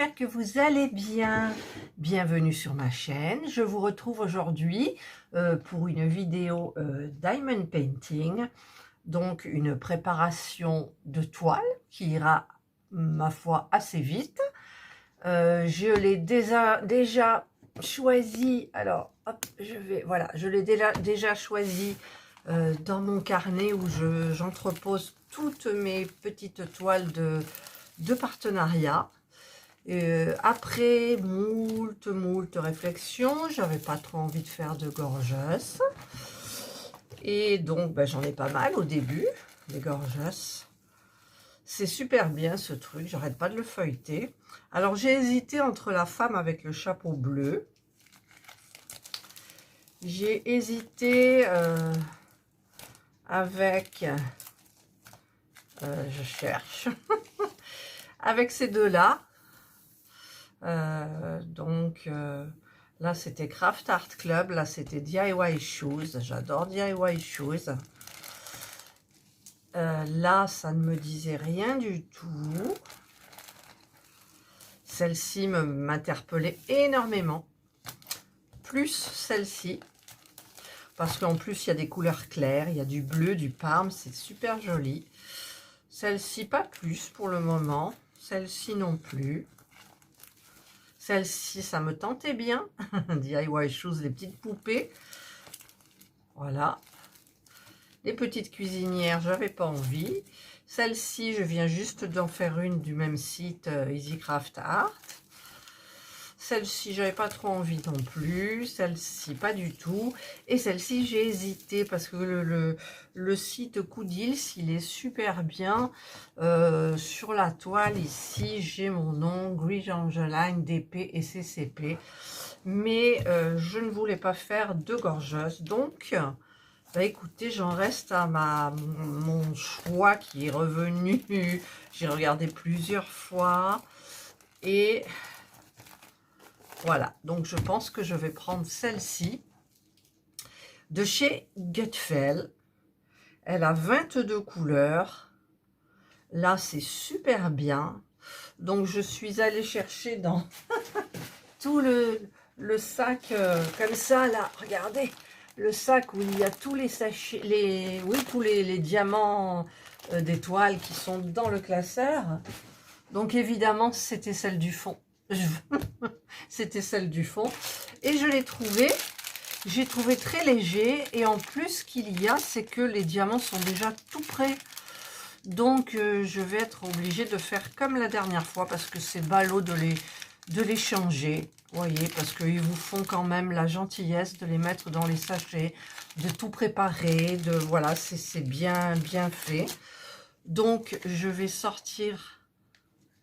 j'espère que vous allez bien. Bienvenue sur ma chaîne. Je vous retrouve aujourd'hui pour une vidéo Diamond Painting, donc une préparation de toile qui ira, ma foi, assez vite. Je l'ai déjà choisi. Alors, hop, voilà, je l'ai déjà choisi dans mon carnet où j'entrepose toutes mes petites toiles de partenariat. Après moult réflexions, j'avais pas trop envie de faire de gorgeous. Et donc, j'en ai pas mal au début, les gorgeous. C'est super bien ce truc, j'arrête pas de le feuilleter. Alors, j'ai hésité entre la femme avec le chapeau bleu. J'ai hésité avec... je cherche. avec ces deux-là. Là c'était Craft Art Club, là c'était DIY Shoes, j'adore DIY Shoes. Là ça ne me disait rien du tout. Celle-ci m'interpellait énormément, plus celle-ci, parce qu'en plus il y a des couleurs claires, il y a du bleu, du parme, c'est super joli. Celle-ci pas plus pour le moment, celle-ci non plus. Celle-ci, ça me tentait bien. DIY Shoes, les petites poupées. Voilà. Les petites cuisinières, j'avais pas envie. Celle-ci, je viens juste d'en faire une du même site, Easy Craft Art. Celle-ci, j'avais pas trop envie non plus. Celle-ci, pas du tout. Et celle-ci, j'ai hésité parce que le site Coudils, il est super bien. Sur la toile, ici, j'ai mon nom, Gris Angeline, DP et CCP. Mais je ne voulais pas faire de gorgeuse. Donc, écoutez, j'en reste à mon choix qui est revenu. J'ai regardé plusieurs fois. Et... voilà, donc je pense que je vais prendre celle-ci de chez Gutfeld. Elle a 22 couleurs. Là, c'est super bien. Donc, je suis allée chercher dans tout le sac comme ça, là. Regardez, le sac où il y a tous les sachets, tous les diamants d'étoiles qui sont dans le classeur. Donc, évidemment, c'était celle du fond. C'était celle du fond et je l'ai trouvé, j'ai trouvé très léger, et en plus ce qu'il y a, c'est que les diamants sont déjà tout prêts, donc je vais être obligée de faire comme la dernière fois parce que c'est ballot de les changer, vous voyez, parce qu'ils vous font quand même la gentillesse de les mettre dans les sachets, de tout préparer, de voilà, c'est bien fait. Donc je vais sortir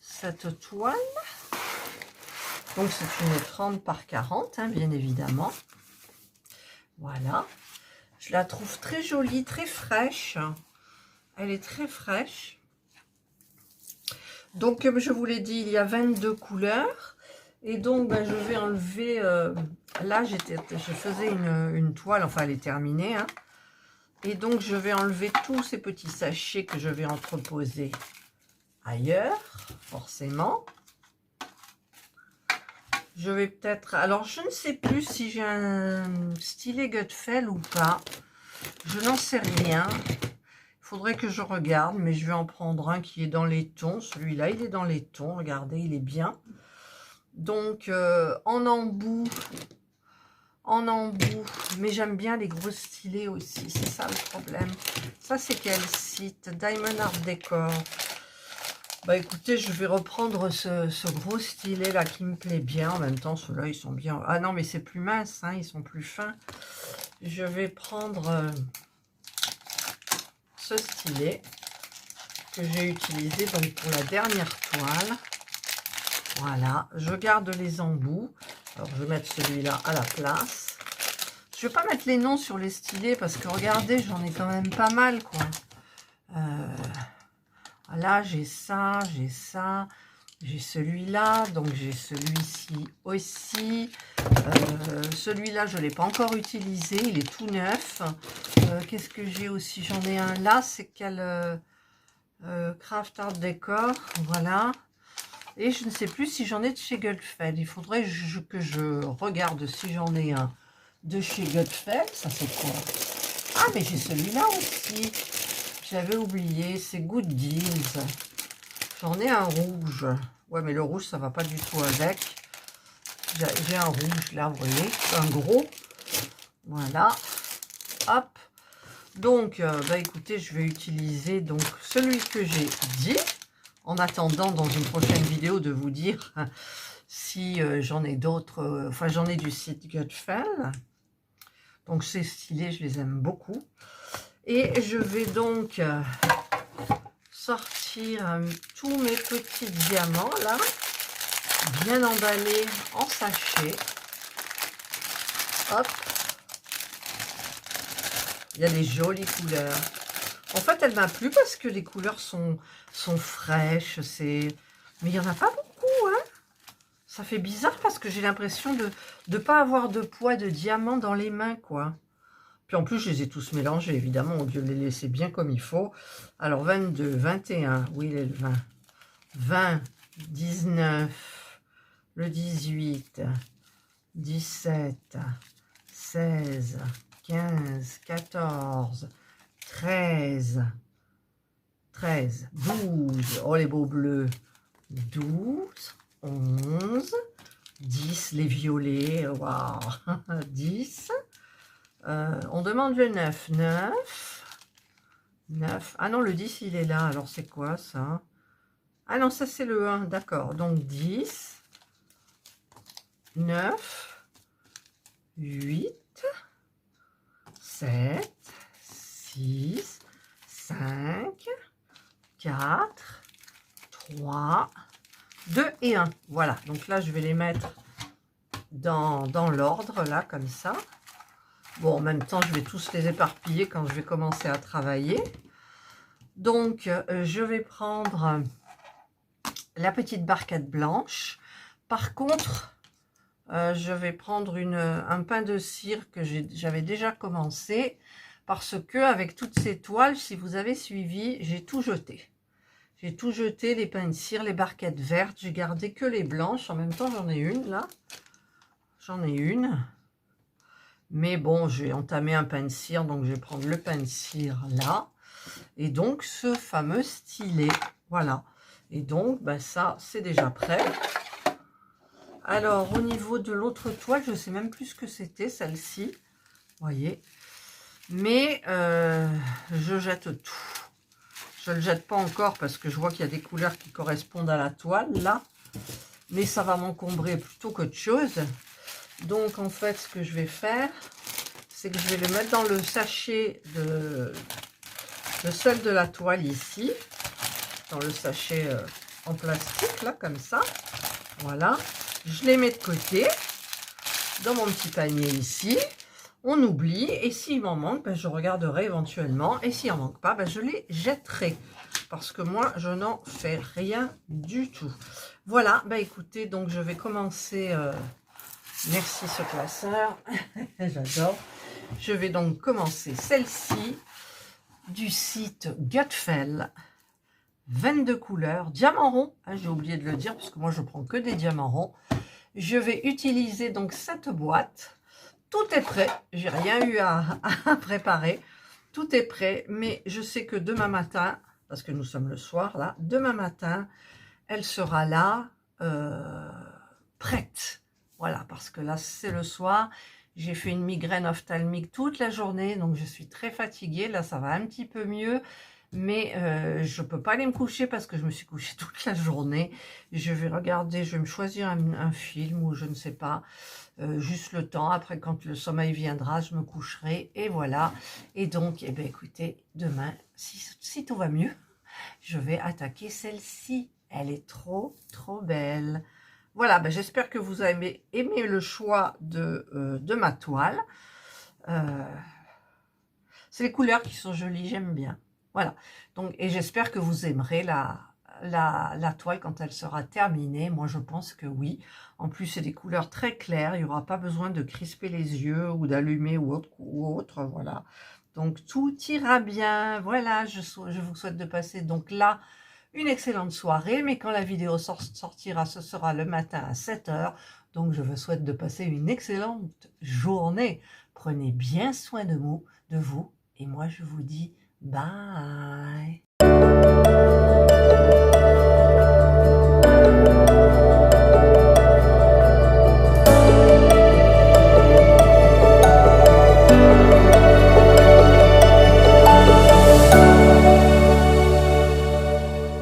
cette toile. Donc, c'est une 30 par 40, hein, bien évidemment. Voilà. Je la trouve très jolie, très fraîche. Elle est très fraîche. Donc, comme je vous l'ai dit, il y a 22 couleurs. Et donc, je vais enlever... là, je faisais une toile, enfin, elle est terminée. Hein. Et donc, je vais enlever tous ces petits sachets que je vais entreposer ailleurs, forcément. Je vais peut-être... alors, je ne sais plus si j'ai un stylet Gutfeld ou pas. Je n'en sais rien. Il faudrait que je regarde, mais je vais en prendre un qui est dans les tons. Celui-là, il est dans les tons. Regardez, il est bien. Donc, en embout. Mais j'aime bien les gros stylets aussi. C'est ça le problème. Ça, c'est quel site? Diamond Art Decor. Écoutez, je vais reprendre ce gros stylet là qui me plaît bien. En même temps, ceux-là, ils sont bien. Ah non, mais c'est plus mince, hein, ils sont plus fins. Je vais prendre ce stylet que j'ai utilisé donc pour la dernière toile. Voilà, je garde les embouts. Alors, je vais mettre celui-là à la place. Je vais pas mettre les noms sur les stylets parce que regardez, j'en ai quand même pas mal, quoi. Là, j'ai ça, j'ai celui-là, donc j'ai celui-ci aussi. Celui-là, je ne l'ai pas encore utilisé, il est tout neuf. Qu'est-ce que j'ai aussi? J'en ai un là, c'est quel Craft Art Decor, voilà. Et je ne sais plus si j'en ai de chez Gutfeld. Il faudrait que je regarde si j'en ai un de chez Gutfeld. Ça c'est quoi? Ah, mais j'ai celui-là aussi. J'avais oublié, c'est Good Deals. J'en ai un rouge. Ouais, mais le rouge, ça va pas du tout avec. J'ai un rouge là, vous voyez, un gros. Voilà. Hop. Donc, bah écoutez, je vais utiliser donc celui que j'ai dit. En attendant, dans une prochaine vidéo, de vous dire si j'en ai d'autres. Enfin, j'en ai du site Gutfeld. Donc, c'est stylé, je les aime beaucoup. Et je vais donc sortir tous mes petits diamants, là, bien emballés en sachet. Hop. Il y a des jolies couleurs. En fait, elle m'a plu parce que les couleurs sont fraîches. Mais il n'y en a pas beaucoup, hein. Ça fait bizarre parce que j'ai l'impression de ne pas avoir de poids de diamant dans les mains, quoi. Puis en plus, je les ai tous mélangés, évidemment, au lieu de les laisser bien comme il faut. Alors, 22, 21, oui, il est le 20. 20, 19, le 18, 17, 16, 15, 14, 13, 12, oh les beaux bleus, 12, 11, 10, les violets, waouh, 10, on demande le 9, 9, ah non, le 10 il est là, alors c'est quoi ça? Ah non, ça c'est le 1, d'accord, donc 10, 9, 8, 7, 6, 5, 4, 3, 2 et 1. Voilà, donc là, je vais les mettre dans l'ordre, là, comme ça. Bon, en même temps, je vais tous les éparpiller quand je vais commencer à travailler. Donc, je vais prendre la petite barquette blanche. Par contre, je vais prendre un pain de cire que j'avais déjà commencé. Parce que avec toutes ces toiles, si vous avez suivi, j'ai tout jeté. J'ai tout jeté, les pains de cire, les barquettes vertes. J'ai gardé que les blanches. En même temps, j'en ai une là. J'en ai une. Mais bon, j'ai entamé un pain de cire, donc je vais prendre le pain de cire là. Et donc, ce fameux stylet. Voilà. Et donc, ben ça, c'est déjà prêt. Alors, au niveau de l'autre toile, je ne sais même plus ce que c'était, celle-ci. Vous voyez. Mais je jette tout. Je ne le jette pas encore parce que je vois qu'il y a des couleurs qui correspondent à la toile, là. Mais ça va m'encombrer plutôt qu'autre chose. Donc, en fait, ce que je vais faire, c'est que je vais le mettre dans le sachet de sel de la toile ici. Dans le sachet en plastique, là, comme ça. Voilà. Je les mets de côté. Dans mon petit panier ici. On oublie. Et s'il m'en manque, ben, je regarderai éventuellement. Et s'il n'en manque pas, ben, je les jetterai. Parce que moi, je n'en fais rien du tout. Voilà. Ben, écoutez, donc je vais commencer... merci ce classeur. J'adore. Je vais donc commencer celle-ci du site Gutfeld. 22 couleurs, diamant rond, hein, j'ai oublié de le dire parce que moi je prends que des diamants ronds. Je vais utiliser donc cette boîte. Tout est prêt, j'ai rien eu à préparer. Tout est prêt, mais je sais que demain matin, parce que nous sommes le soir là, demain matin, elle sera là, prête. Voilà, parce que là c'est le soir. J'ai fait une migraine ophtalmique toute la journée, donc je suis très fatiguée. Là, ça va un petit peu mieux, mais je ne peux pas aller me coucher parce que je me suis couchée toute la journée. Je vais regarder, je vais me choisir un film ou je ne sais pas, juste le temps. Après, quand le sommeil viendra, je me coucherai et voilà. Et donc, eh bien, écoutez, demain, si tout va mieux, je vais attaquer celle-ci. Elle est trop, trop belle. Voilà, ben j'espère que vous avez aimé le choix de ma toile. C'est les couleurs qui sont jolies, j'aime bien. Voilà, donc, et j'espère que vous aimerez la toile quand elle sera terminée. Moi, je pense que oui. En plus, c'est des couleurs très claires. Il n'y aura pas besoin de crisper les yeux ou d'allumer ou autre. Voilà. Donc, tout ira bien. Voilà, je vous souhaite de passer donc là une excellente soirée, mais quand la vidéo sortira, ce sera le matin à 7 h. Donc, je vous souhaite de passer une excellente journée. Prenez bien soin de vous, et moi, je vous dis bye.